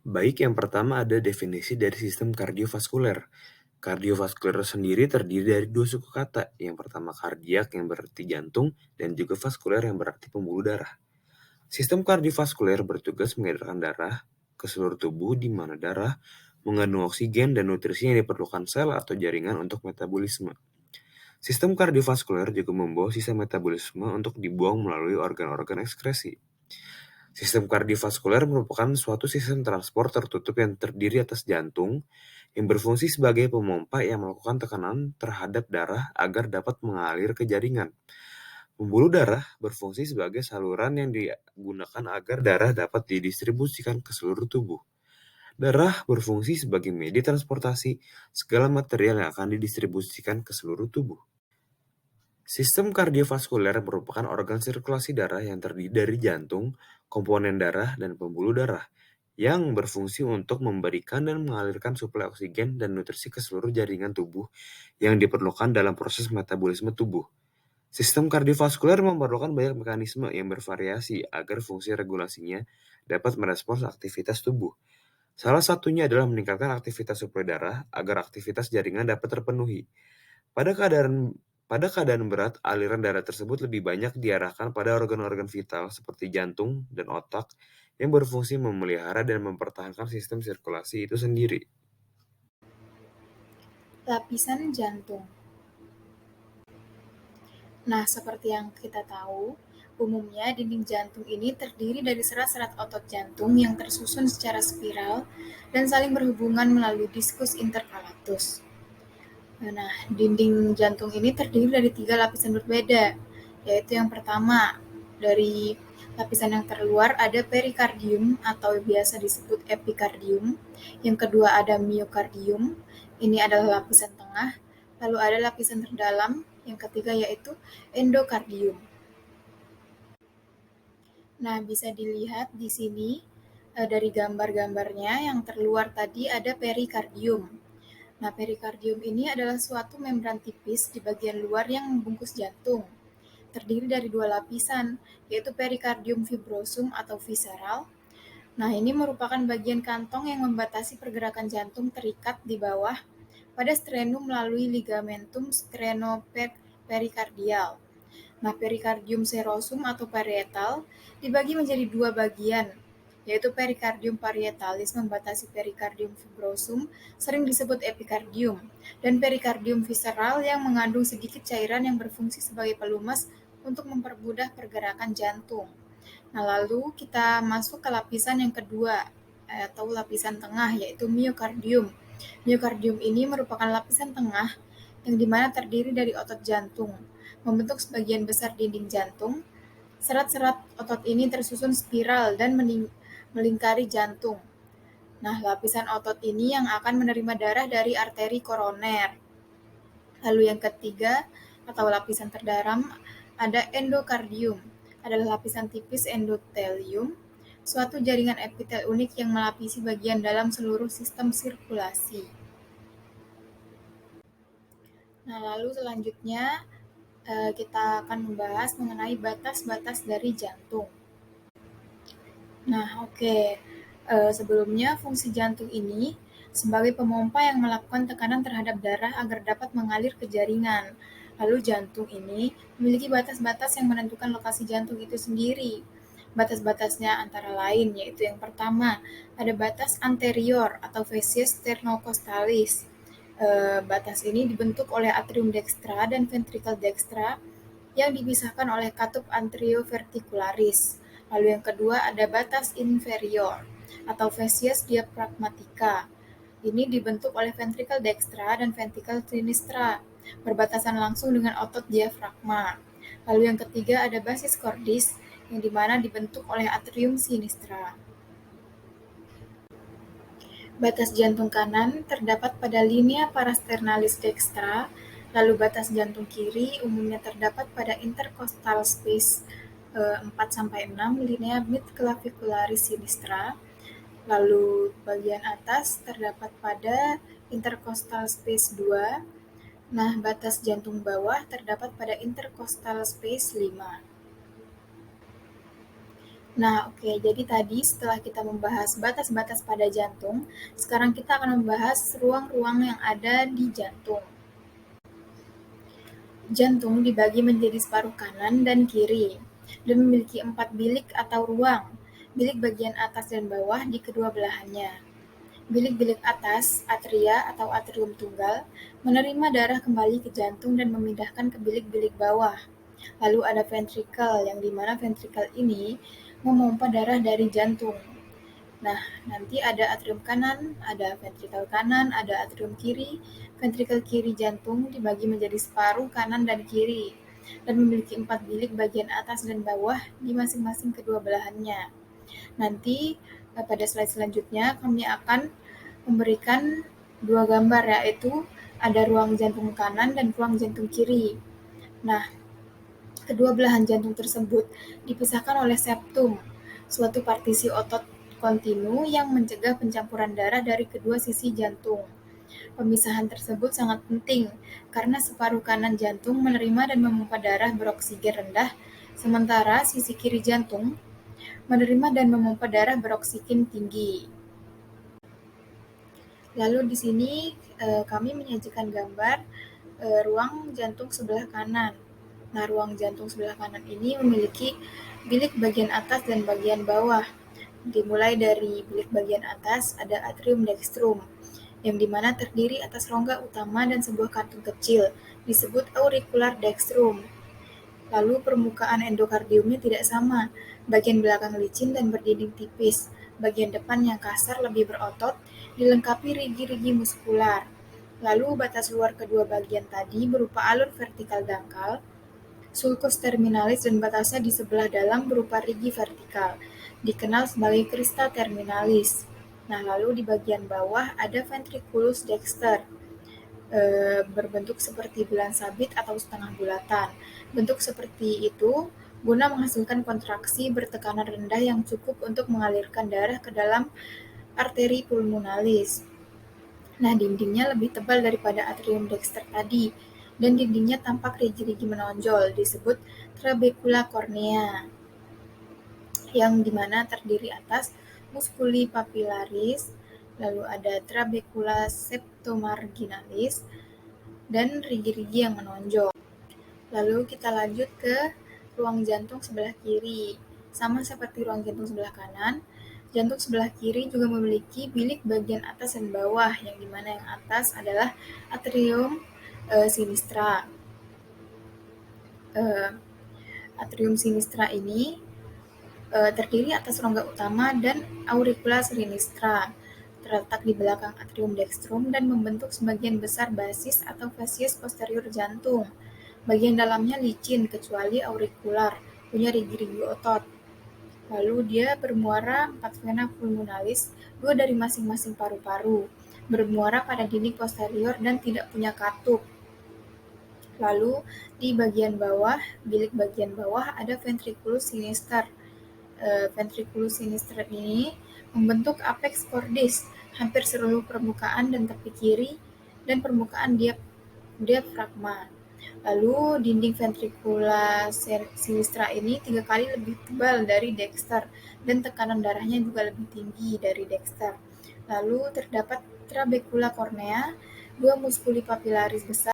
Baik, yang pertama ada definisi dari sistem kardiovaskuler. Kardiovaskuler sendiri terdiri dari dua suku kata. Yang pertama kardiak yang berarti jantung dan juga vaskuler yang berarti pembuluh darah. Sistem kardiovaskuler bertugas mengedarkan darah ke seluruh tubuh di mana darah mengandung oksigen dan nutrisi yang diperlukan sel atau jaringan untuk metabolisme. Sistem kardiovaskuler juga membawa sisa metabolisme untuk dibuang melalui organ-organ ekskresi. Sistem kardiovaskuler merupakan suatu sistem transport tertutup yang terdiri atas jantung, yang berfungsi sebagai pemompa yang melakukan tekanan terhadap darah agar dapat mengalir ke jaringan. Pembuluh darah berfungsi sebagai saluran yang digunakan agar darah dapat didistribusikan ke seluruh tubuh. Darah berfungsi sebagai media transportasi segala material yang akan didistribusikan ke seluruh tubuh. Sistem kardiovaskuler merupakan organ sirkulasi darah yang terdiri dari jantung, komponen darah, dan pembuluh darah yang berfungsi untuk memberikan dan mengalirkan suplai oksigen dan nutrisi ke seluruh jaringan tubuh yang diperlukan dalam proses metabolisme tubuh. Sistem kardiovaskuler memerlukan banyak mekanisme yang bervariasi agar fungsi regulasinya dapat merespons aktivitas tubuh. Salah satunya adalah meningkatkan aktivitas suplai darah agar aktivitas jaringan dapat terpenuhi. Pada keadaan pada keadaan berat, aliran darah tersebut lebih banyak diarahkan pada organ-organ vital seperti jantung dan otak yang berfungsi memelihara dan mempertahankan sistem sirkulasi itu sendiri. Lapisan jantung. Nah, seperti yang kita tahu, umumnya dinding jantung ini terdiri dari serat-serat otot jantung yang tersusun secara spiral dan saling berhubungan melalui diskus intercalatus. Nah, dinding jantung ini terdiri dari 3 lapisan berbeda, yaitu yang pertama, dari lapisan yang terluar ada perikardium atau biasa disebut epikardium, yang kedua ada miokardium, ini adalah lapisan tengah, lalu ada lapisan terdalam, yang ketiga yaitu endokardium. Nah, bisa dilihat di sini dari gambar-gambarnya yang terluar tadi ada perikardium. Nah, perikardium ini adalah suatu membran tipis di bagian luar yang membungkus jantung. Terdiri dari 2 lapisan, yaitu perikardium fibrosum atau visceral. Nah, ini merupakan bagian kantong yang membatasi pergerakan jantung terikat di bawah pada strenum melalui ligamentum strenoperikardial. Nah, perikardium serosum atau parietal dibagi menjadi 2 bagian, yaitu perikardium parietalis membatasi perikardium fibrosum, sering disebut epikardium, dan perikardium visceral yang mengandung sedikit cairan yang berfungsi sebagai pelumas untuk mempermudah pergerakan jantung. Nah, lalu kita masuk ke lapisan yang kedua, atau lapisan tengah, yaitu miokardium. Miokardium ini merupakan lapisan tengah yang dimana terdiri dari otot jantung, membentuk sebagian besar dinding jantung. Serat-serat otot ini tersusun spiral dan melingkari jantung. Nah, lapisan otot ini yang akan menerima darah dari arteri koroner. Lalu yang ketiga, atau lapisan terdalam, ada endokardium. Adalah lapisan tipis endotelium, suatu jaringan epitel unik yang melapisi bagian dalam seluruh sistem sirkulasi. Nah, lalu selanjutnya kita akan membahas mengenai batas-batas dari jantung. Nah, oke. Sebelumnya, fungsi jantung ini sebagai pemompa yang melakukan tekanan terhadap darah agar dapat mengalir ke jaringan. Lalu jantung ini memiliki batas-batas yang menentukan lokasi jantung itu sendiri. Batas-batasnya antara lain yaitu yang pertama, ada batas anterior atau facies sternocostalis. Batas ini dibentuk oleh atrium dextra dan ventricle dextra yang dipisahkan oleh katup anterioverticularis. Lalu yang kedua ada batas inferior atau facies diaphragmatica. Ini dibentuk oleh ventricle dextra dan ventricle sinistra, berbatasan langsung dengan otot diafragma. Lalu yang ketiga ada basis cordis yang dimana dibentuk oleh atrium sinistra. Batas jantung kanan terdapat pada linea parasternalis dextra, lalu batas jantung kiri umumnya terdapat pada intercostal space 4-6 linea midclavicularis sinistra, lalu bagian atas terdapat pada intercostal space 2, nah batas jantung bawah terdapat pada intercostal space 5. Nah, oke. Jadi tadi setelah kita membahas batas-batas pada jantung, sekarang kita akan membahas ruang-ruang yang ada di jantung. Jantung dibagi menjadi separuh kanan dan kiri, dan memiliki 4 bilik atau ruang, bilik bagian atas dan bawah di kedua belahannya. Bilik-bilik atas, atria atau atrium tunggal, menerima darah kembali ke jantung dan memindahkan ke bilik-bilik bawah. Lalu ada ventrikel, yang dimana ventrikel ini memompa darah dari jantung. Nah, nanti ada atrium kanan, ada ventrikel kanan, ada atrium kiri. Ventrikel kiri jantung dibagi menjadi separuh kanan dan kiri, dan memiliki 4 bilik bagian atas dan bawah di masing-masing kedua belahannya. Nanti pada slide selanjutnya kami akan memberikan dua gambar, yaitu ada ruang jantung kanan dan ruang jantung kiri. Nah, kedua belahan jantung tersebut dipisahkan oleh septum, suatu partisi otot kontinu yang mencegah pencampuran darah dari kedua sisi jantung. Pemisahan tersebut sangat penting karena separuh kanan jantung menerima dan memompa darah beroksigen rendah, sementara sisi kiri jantung menerima dan memompa darah beroksigen tinggi. Lalu di sini kami menyajikan gambar ruang jantung sebelah kanan. Nah, ruang jantung sebelah kanan ini memiliki bilik bagian atas dan bagian bawah. Dimulai dari bilik bagian atas ada atrium dextrum, yang dimana terdiri atas rongga utama dan sebuah kantung kecil, disebut auricular dextrum. Lalu permukaan endokardiumnya tidak sama, bagian belakang licin dan berdinding tipis, bagian depan yang kasar lebih berotot, dilengkapi rigi-rigi muskular. Lalu batas luar kedua bagian tadi berupa alur vertikal dangkal, sulcus terminalis, dan batasnya di sebelah dalam berupa rigi vertikal, dikenal sebagai crista terminalis. Nah, lalu di bagian bawah ada ventriculus dexter, berbentuk seperti bulan sabit atau setengah bulatan. Bentuk seperti itu guna menghasilkan kontraksi bertekanan rendah yang cukup untuk mengalirkan darah ke dalam arteri pulmonalis. Nah, dindingnya lebih tebal daripada atrium dexter tadi, dan dindingnya tampak rigi-rigi menonjol, disebut trabecula cornea, yang dimana terdiri atas musculi papillaris, lalu ada trabecula septomarginalis, dan rigi-rigi yang menonjol. Lalu kita lanjut ke ruang jantung sebelah kiri. Sama seperti ruang jantung sebelah kanan, jantung sebelah kiri juga memiliki bilik bagian atas dan bawah, yang dimana yang atas adalah atrium sinistra. Atrium sinistra ini terdiri atas rongga utama dan auricula sinistra, terletak di belakang atrium dextrum dan membentuk sebagian besar basis atau facies posterior jantung. Bagian dalamnya licin kecuali aurikular, punya rigi-rigi otot. Lalu dia bermuara 4 vena pulmonalis, 2 dari masing-masing paru-paru, bermuara pada dinding posterior dan tidak punya katup. Lalu di bagian bawah, bilik bagian bawah ada ventriculus sinister. Ventriculus sinister ini membentuk apex cordis, hampir seluruh permukaan dan tepi kiri dan permukaan diafragma. Lalu dinding ventricula sinistra ini 3 kali lebih tebal dari dexter dan tekanan darahnya juga lebih tinggi dari dexter. Lalu terdapat trabecula cornea, 2 musculi papillaris besar